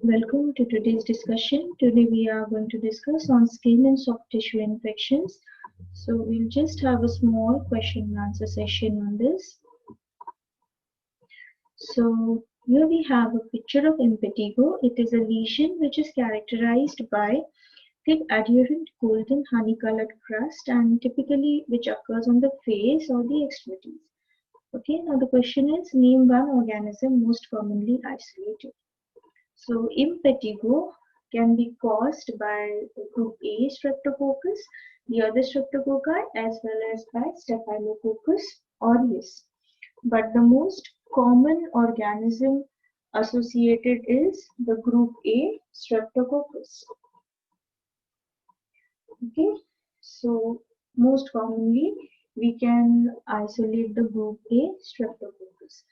Welcome to today's discussion. Today we are going to discuss on skin and soft tissue infections. So we'll just have a small question and answer session on this. So here we have a picture of impetigo. It is a lesion which is characterized by thick adherent golden honey colored crust and typically which occurs on the face or the extremities. Okay, now the question is name one organism most commonly isolated. So impetigo can be caused by group A Streptococcus, the other Streptococci as well as by Staphylococcus aureus. But the most common organism associated is the group A Streptococcus. Okay, so most commonly we can isolate the group A Streptococcus.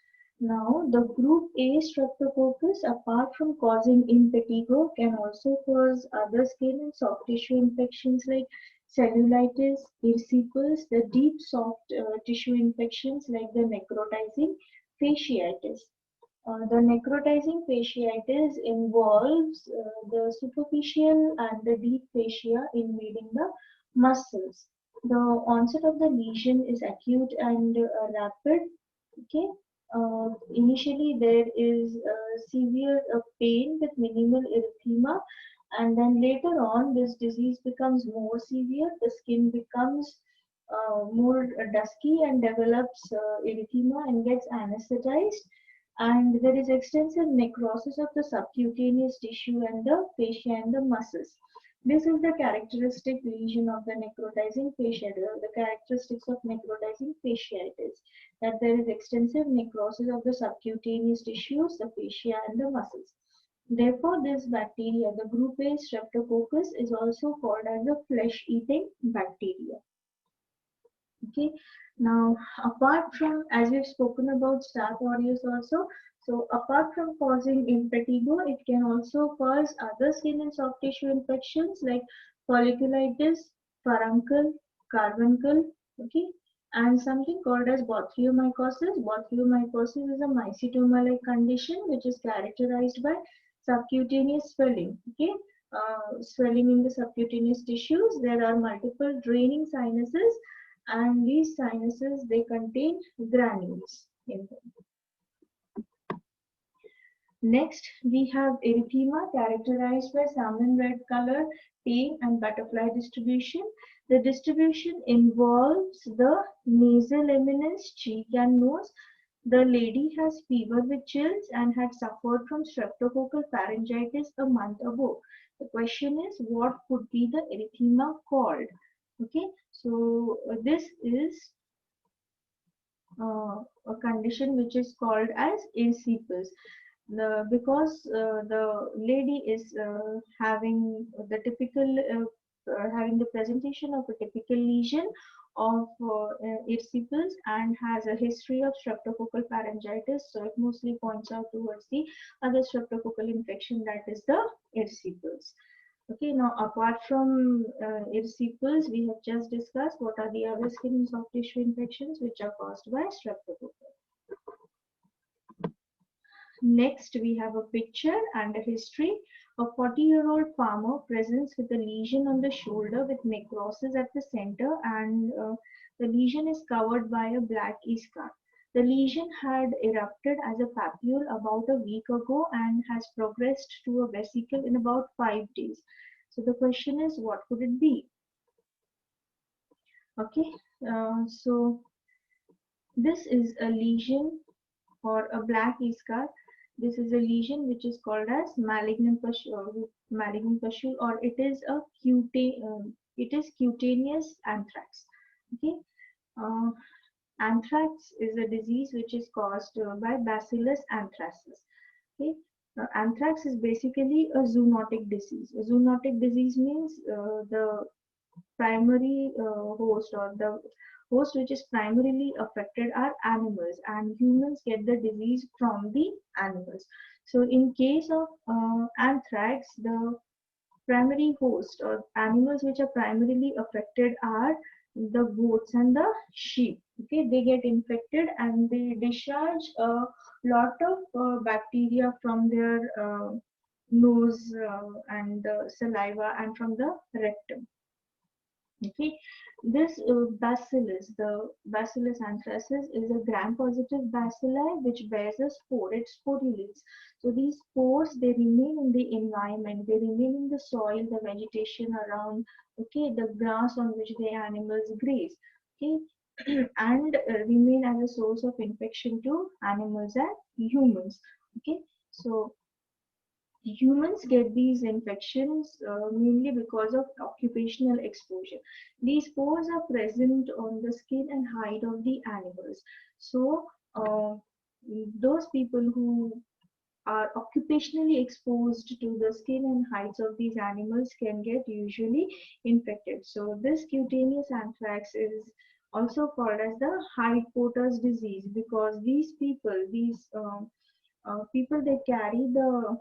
Now, the group A Streptococcus, apart from causing impetigo, can also cause other skin and soft tissue infections like cellulitis, erysipelas, the deep soft tissue infections like the necrotizing fasciitis. The necrotizing fasciitis involves the superficial and the deep fascia invading the muscles. The onset of the lesion is acute and rapid. Okay. Initially, there is severe pain with minimal erythema, and then later on, this disease becomes more severe. The skin becomes more dusky and develops erythema and gets anesthetized, and there is extensive necrosis of the subcutaneous tissue and the fascia and the muscles. This is the characteristic lesion of the necrotizing fasciitis, the characteristics of necrotizing fasciitis, that there is extensive necrosis of the subcutaneous tissues, the fascia and the muscles. Therefore, this bacteria, the group A Streptococcus, is also called as a flesh-eating bacteria. Okay, now apart from, as we've spoken about Staph aureus also, so apart from causing impetigo, it can also cause other skin and soft tissue infections like folliculitis, furuncle, carbuncle, okay, and something called as botryomycosis. Botryomycosis is a mycetoma-like condition which is characterized by subcutaneous swelling, okay, swelling in the subcutaneous tissues. There are multiple draining sinuses, and these sinuses, they contain granules in them. Next, we have erythema characterized by salmon red color, pain and butterfly distribution. The distribution involves the nasal eminence, cheek and nose. The lady has fever with chills and had suffered from streptococcal pharyngitis a month ago. The question is, what could be the erythema called? Okay, so this is a condition which is called as erysipelas. Because the lady is having the presentation of a typical lesion of erysipelas and has a history of streptococcal pharyngitis, so it mostly points out towards the other streptococcal infection, that is the erysipelas. Okay, now apart from erysipelas, we have just discussed what are the other skin and soft tissue infections which are caused by streptococcal. Next, we have a picture and a history. A 40-year-old farmer presents with a lesion on the shoulder with necrosis at the center, and the lesion is covered by a black scar. The lesion had erupted as a papule about a week ago and has progressed to a vesicle in about 5 days. So the question is, what could it be? Okay, so this is a lesion or a black scar. This is a lesion which is called as malignant pustule, or it is cutaneous anthrax. Okay, uh, anthrax is a disease which is caused by Bacillus anthracis. Okay, anthrax is basically a zoonotic disease. A zoonotic disease means the primary host, or the host which is primarily affected, are animals, and humans get the disease from the animals. So in case of anthrax, the primary host or animals which are primarily affected are the goats and the sheep. Okay, they get infected and they discharge a lot of bacteria from their nose and the saliva and from the rectum. Okay, this the Bacillus anthracis is a gram-positive bacilli which bears a spore. It sporulates. So these spores, they remain in the environment. They remain in the soil, the vegetation around. Okay, the grass on which the animals graze. Okay, and remain as a source of infection to animals and humans. Okay, so humans get these infections mainly because of occupational exposure. These spores are present on the skin and hide of the animals. So, those people who are occupationally exposed to the skin and hides of these animals can get usually infected. So, this cutaneous anthrax is also called as the hide porter's disease because people they carry the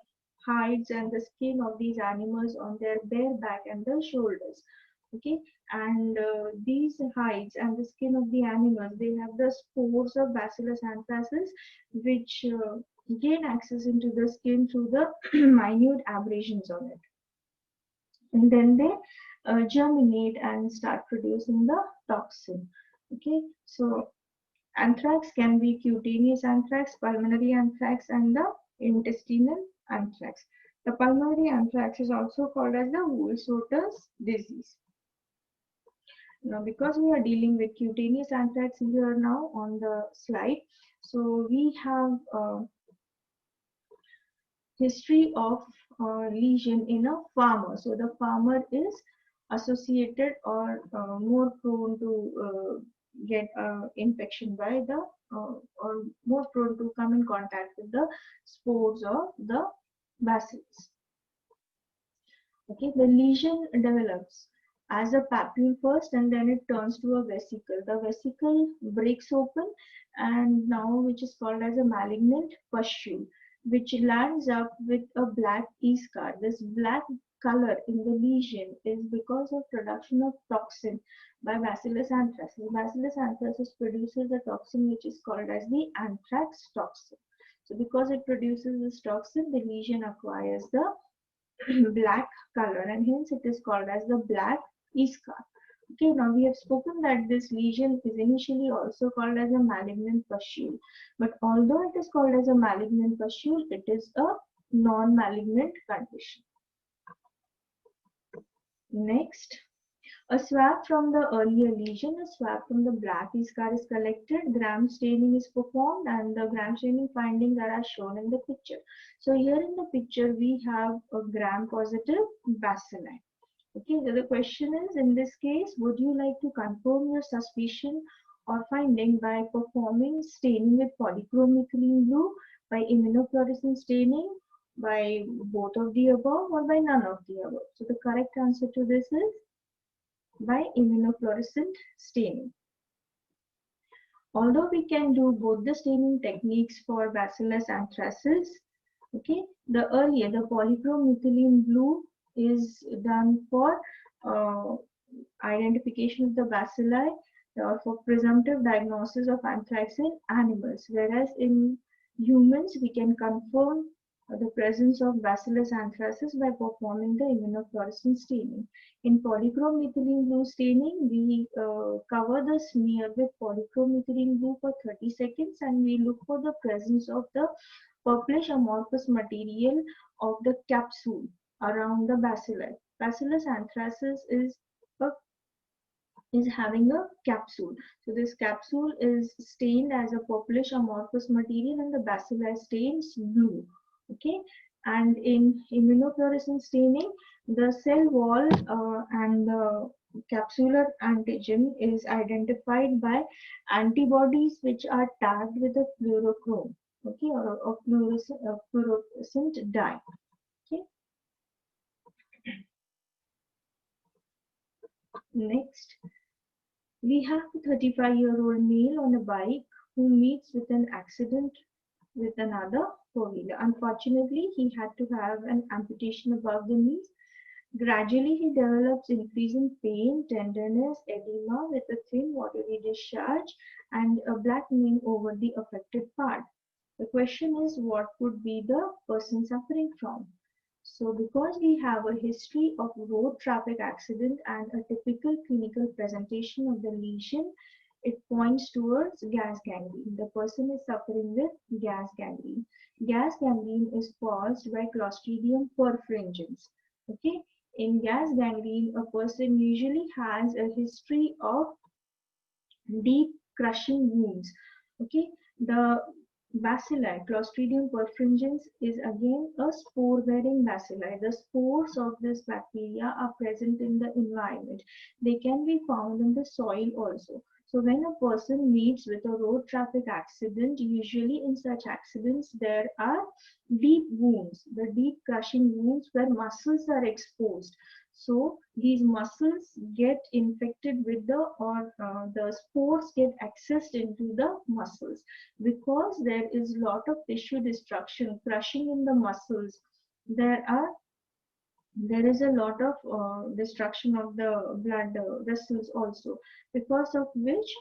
hides and the skin of these animals on their bare back and the shoulders. Okay, and these hides and the skin of the animals, they have the spores of Bacillus anthracis which gain access into the skin through the minute abrasions on it, and then they germinate and start producing the toxin. Okay, so anthrax can be cutaneous anthrax, pulmonary anthrax, and the intestinal anthrax. The pulmonary anthrax is also called as the Wool-Soter's disease. Now, because we are dealing with cutaneous anthrax here now on the slide, so we have history of lesion in a farmer. So the farmer is associated or more prone to get infection by the or more prone to come in contact with the spores of the bacillus. Okay, the lesion develops as a papule first and then it turns to a vesicle. The vesicle breaks open and now which is called as a malignant pustule, which lands up with a black e-scar. This black color in the lesion is because of production of toxin by Bacillus anthracis. Bacillus anthracis produces a toxin which is called as the anthrax toxin. So because it produces this toxin, the lesion acquires the black color and hence it is called as the black e-scar. Okay, now we have spoken that this lesion is initially also called as a malignant pustule, but although it is called as a malignant pustule, it is a non-malignant condition. Next, a swab from the earlier lesion, a swab from the black e-scar is collected, gram staining is performed, and the gram staining findings are as shown in the picture. So here in the picture, we have a gram-positive bacilli. Okay, so the question is, in this case, would you like to confirm your suspicion or finding by performing staining with polychromethylene blue, by immunofluorescent staining, by both of the above, or by none of the above? So the correct answer to this is by immunofluorescent staining. Although we can do both the staining techniques for Bacillus anthracis, okay, the earlier the polychromethylene blue is done for identification of the bacilli or for presumptive diagnosis of anthrax in animals, whereas in humans we can confirm the presence of Bacillus anthracis by performing the immunofluorescent staining. In polychromethylene blue staining, we cover the smear with polychromethylene blue for 30 seconds and we look for the presence of the purplish amorphous material of the capsule around the bacilli. Bacillus anthracis is having a capsule. So this capsule is stained as a purplish amorphous material and the bacilli stains blue. Okay, and in immunofluorescent staining, the cell wall and the capsular antigen is identified by antibodies which are tagged with a fluorochrome, okay, or a fluorescent dye. Okay, next we have a 35-year-old male on a bike who meets with an accident with another four-wheeler. Unfortunately, he had to have an amputation above the knees. Gradually, he develops increasing pain, tenderness, edema with a thin watery discharge and a blackening over the affected part. The question is, what could be the person suffering from? So because we have a history of road traffic accident and a typical clinical presentation of the lesion, it points towards gas gangrene. The person is suffering with gas gangrene. Gas gangrene is caused by Clostridium perfringens. Okay, in gas gangrene, a person usually has a history of deep crushing wounds. Okay, the bacilli, Clostridium perfringens, is again a spore-bearing bacilli. The spores of this bacteria are present in the environment. They can be found in the soil also. So when a person meets with a road traffic accident, usually in such accidents there are deep wounds, the deep crushing wounds where muscles are exposed. So these muscles get infected with the spores get accessed into the muscles because there is lot of tissue destruction, crushing in the muscles. There is a lot of destruction of the blood vessels also, because of which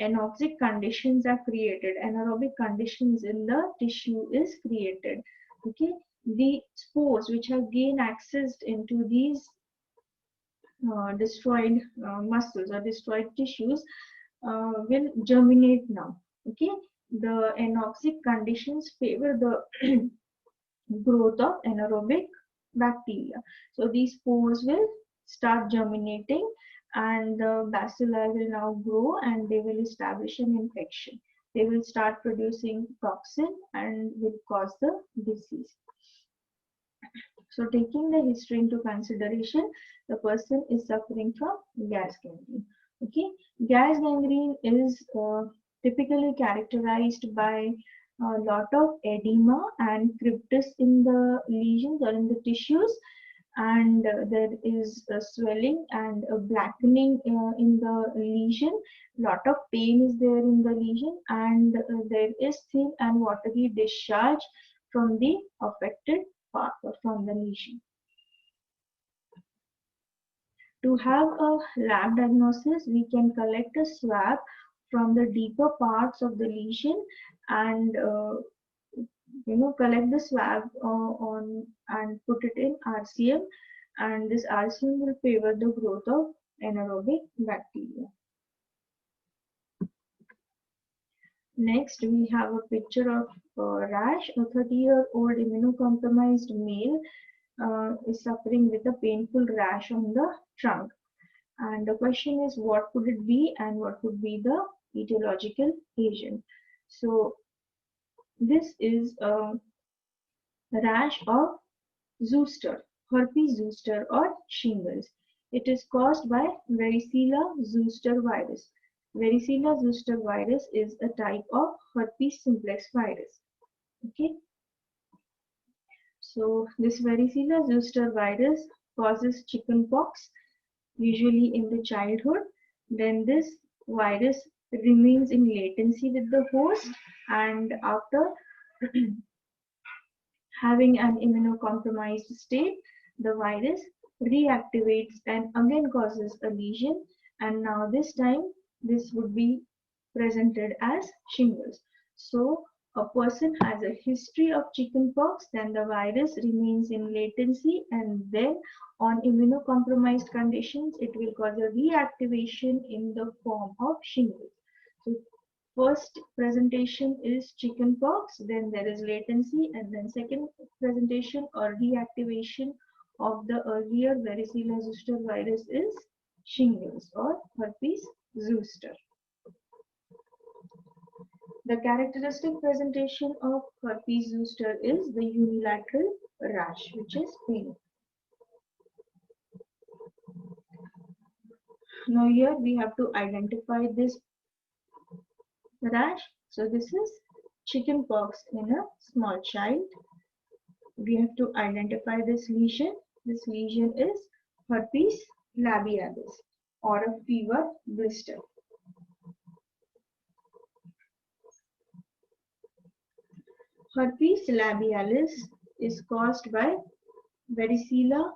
anoxic conditions are created, anaerobic conditions in the tissue is created. Okay, the spores which have gained access into these destroyed muscles or destroyed tissues will germinate now. Okay, the anoxic conditions favor the growth of anaerobic bacteria. So these spores will start germinating and the bacilli will now grow and they will establish an infection. They will start producing toxin and will cause the disease. So taking the history into consideration, the person is suffering from gas gangrene. Okay, gas gangrene is typically characterized by a lot of edema and cryptus in the lesions or in the tissues, and there is a swelling and a blackening in the lesion. Lot of pain is there in the lesion, and there is thin and watery discharge from the affected part or from the lesion. To have a lab diagnosis, we can collect a swab from the deeper parts of the lesion and collect the swab on and put it in RCM, and this RCM will favor the growth of anaerobic bacteria. Next, we have a picture of rash. A 30-year-old immunocompromised male is suffering with a painful rash on the trunk. And the question is, what could it be and what would be the etiological agent? So this is a rash of zoster, herpes zoster or shingles. It is caused by varicella zoster virus. Varicella zoster virus is a type of herpes simplex virus. Okay. So this varicella zoster virus causes chickenpox, usually in the childhood. Then this virus remains in latency with the host, and after having an immunocompromised state, the virus reactivates and again causes a lesion, and now this time this would be presented as shingles. So a person has a history of chickenpox, then the virus remains in latency, and then on immunocompromised conditions it will cause a reactivation in the form of shingles. So first presentation is chickenpox, then there is latency, and then second presentation or reactivation of the earlier varicella zoster virus is shingles or herpes zoster. The characteristic presentation of herpes zoster is the unilateral rash, which is pain. Now here we have to identify this rash. So this is chickenpox in a small child. We have to identify this lesion. This lesion is herpes labialis or a fever blister. Herpes labialis is caused by varicella.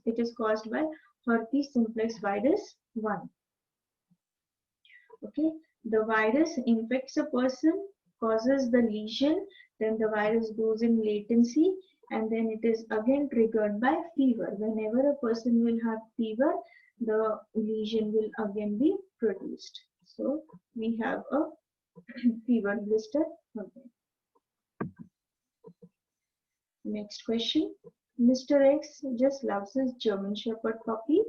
It is caused by herpes simplex virus 1. Okay, the virus infects a person, causes the lesion, then the virus goes in latency, and then it is again triggered by fever. Whenever a person will have fever, the lesion will again be produced. So we have a fever blister again. Next question. Mr. X just loves his German Shepherd puppy,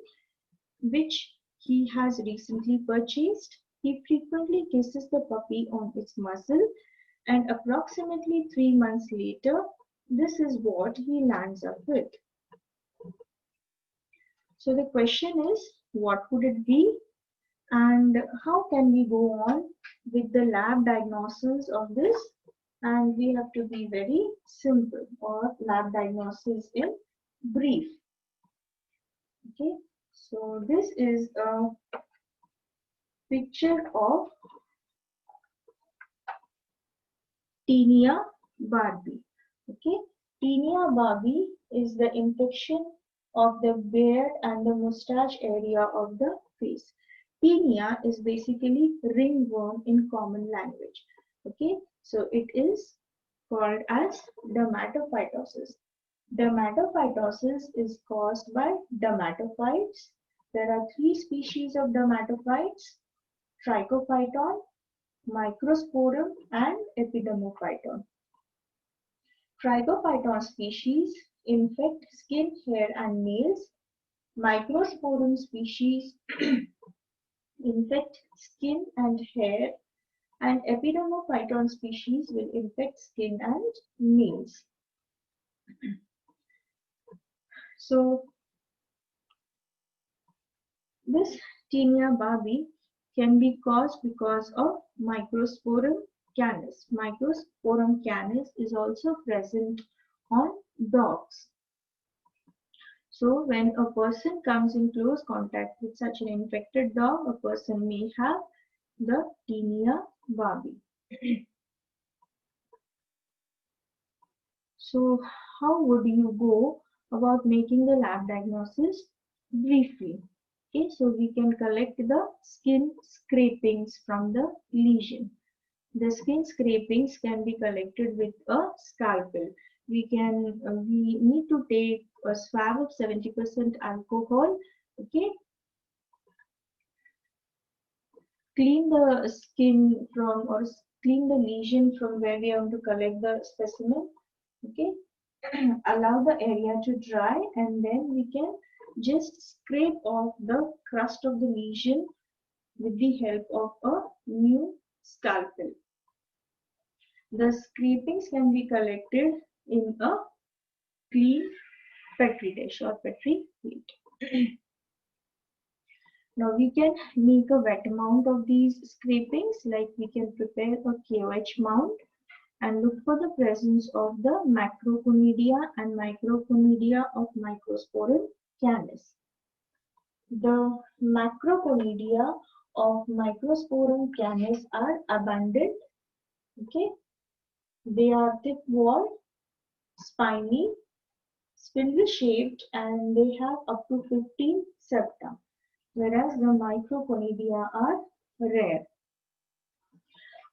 which he has recently purchased. He frequently kisses the puppy on its muzzle, and approximately 3 months later, this is what he lands up with. So the question is, what would it be, and how can we go on with the lab diagnosis of this? And we have to be very simple, or lab diagnosis in brief. Okay, so this is a picture of Tinea barbi. Okay, Tinea barbi is the infection of the beard and the mustache area of the face. Tinea is basically ringworm in common language. Okay, so it is called as dermatophytosis. Dermatophytosis is caused by dermatophytes. There are 3 species of dermatophytes: Trichophyton, Microsporum, and Epidermophyton. Trichophyton species infect skin, hair, and nails. Microsporum species infect skin and hair, and Epidermophyton species will infect skin and nails. So this Tinea barbi can be caused because of Microsporum canis. Microsporum canis is also present on dogs. So when a person comes in close contact with such an infected dog, a person may have the Tinea barbi. So how would you go about making the lab diagnosis? Briefly. Okay, so we can collect the skin scrapings from the lesion. The skin scrapings can be collected with a scalpel. We need to take a swab of 70% alcohol. Okay, clean the skin from, or clean the lesion from where we have to collect the specimen. Okay, allow the area to dry, and then we can just scrape off the crust of the lesion with the help of a new scalpel. The scrapings can be collected in a clean petri dish or petri plate. Now we can make a wet mount of these scrapings, like we can prepare a KOH mount and look for the presence of the Macroconidia and Microconidia of Microsporum canis. The Macroconidia of Microsporum canis are abundant. Okay, they are thick-walled, spiny, spindle-shaped, and they have up to 15 septa, whereas the Microconidia are rare.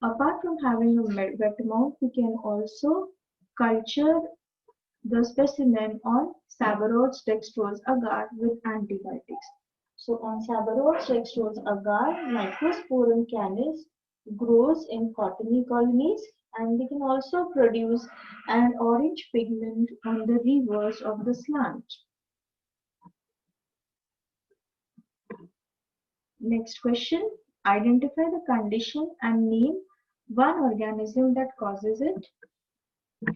Apart from having a wet mount, we can also culture the specimen on Sabouraud's dextrose agar with antibiotics. So on Sabouraud's dextrose agar, Microsporum canis grows in cottony colonies, and they can also produce an orange pigment on the reverse of the slant. Next question. Identify the condition and name one organism that causes it.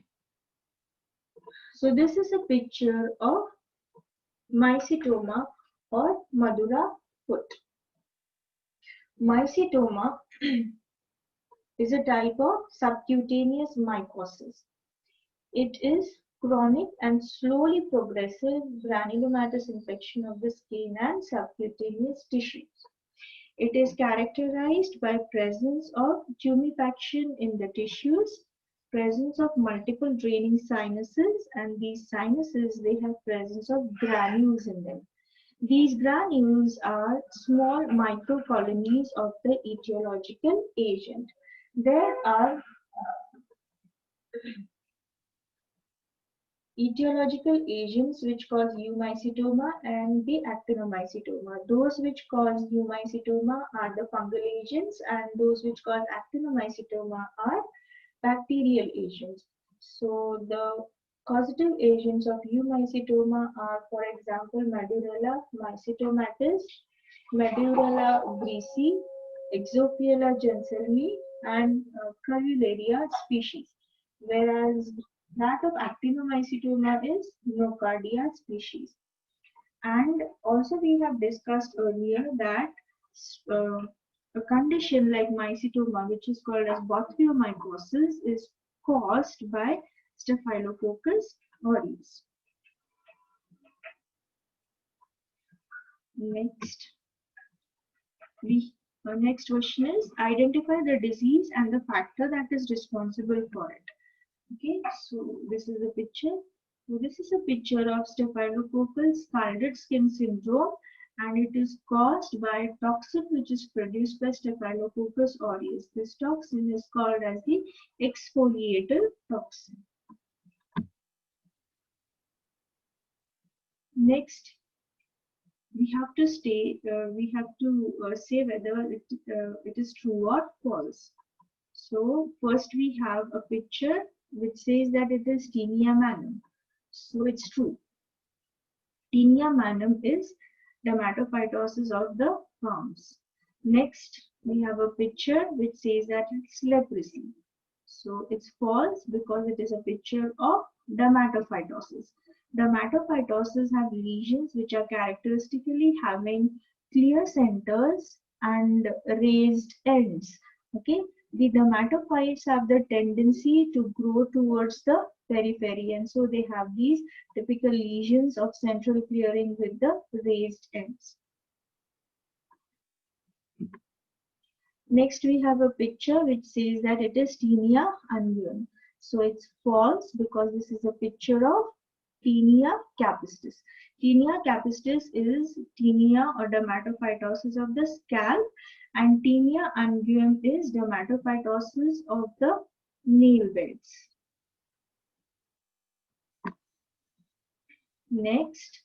So this is a picture of mycetoma or Madura foot. Mycetoma is a type of subcutaneous mycosis. It is chronic and slowly progressive granulomatous infection of the skin and subcutaneous tissues. It is characterized by presence of tumefaction in the tissues, presence of multiple draining sinuses, and these sinuses, they have presence of granules in them. These granules are small microcolonies of the etiological agent. There are Etiological agents which cause eumycetoma and the actinomycetoma. Those which cause eumycetoma are the fungal agents, and those which cause actinomycetoma are bacterial agents. So the causative agents of eumycetoma are, for example, Medulla mycetomatis, Medulla greasy, Exophilia genselmi, and Curularia species. Whereas that of actinomycetoma is Nocardia species. And also we have discussed earlier that uh, a condition like mycetoma, which is called as botryomycosis, is caused by Staphylococcus aureus. Next, next question is identify the disease and the factor that is responsible for it. Okay, so this is a picture. So this is a picture of Staphylococcus scalded skin syndrome, and it is caused by a toxin which is produced by Staphylococcus aureus. This toxin is called as the exfoliator toxin. Next, we have to say whether it is true or false. So first we have a picture which says that it is Tinea manum. So it's true. Tinea manum is dermatophytosis of the palms. Next, we have a picture which says that it's leprosy. So it's false because it is a picture of dermatophytosis. Dermatophytosis have lesions which are characteristically having clear centers and raised ends. Okay, the dermatophytes have the tendency to grow towards the periphery, and so they have these typical lesions of central clearing with the raised ends. Next, we have a picture which says that it is Tinea unguent. So it's false because this is a picture of Tinea capistis. Tinea capistis is tinea or dermatophytosis of the scalp, and Tinea unguent is dermatophytosis of the nail beds. Next,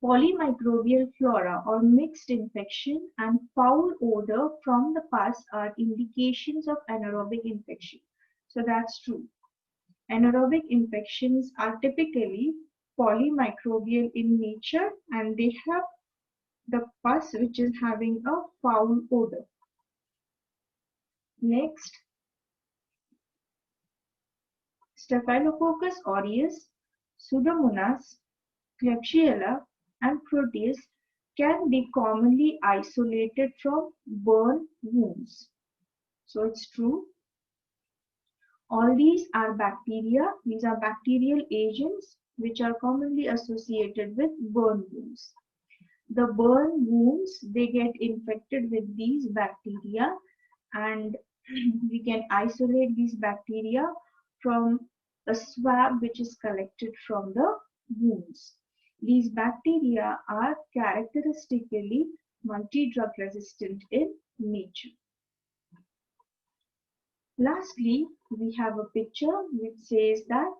polymicrobial flora or mixed infection and foul odor from the pus are indications of anaerobic infection. So that's true. Anaerobic infections are typically polymicrobial in nature, and they have the pus which is having a foul odor. Next, Staphylococcus aureus, Pseudomonas, Klebsiella, and Proteus can be commonly isolated from burn wounds. So it's true. All these are bacteria. These are bacterial agents which are commonly associated with burn wounds. The burn wounds, they get infected with these bacteria, and we can isolate these bacteria from a swab which is collected from the wounds. These bacteria are characteristically multi-drug resistant in nature. Lastly, we have a picture which says that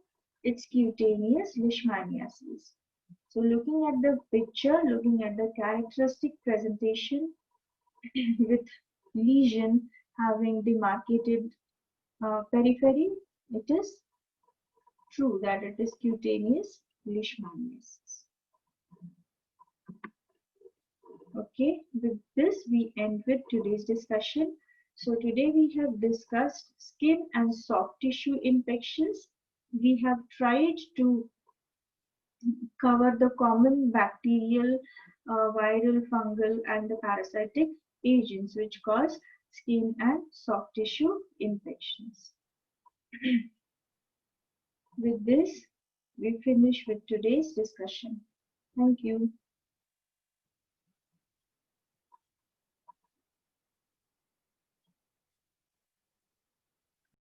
it's cutaneous leishmaniasis. So looking at the picture, looking at the characteristic presentation with lesion having demarcated periphery, it is true that it is cutaneous leishmaniasis. Okay, with this we end with today's discussion. So today we have discussed skin and soft tissue infections. We have tried to cover the common bacterial, viral, fungal, and the parasitic agents which cause skin and soft tissue infections. With this, we finish with today's discussion. Thank you.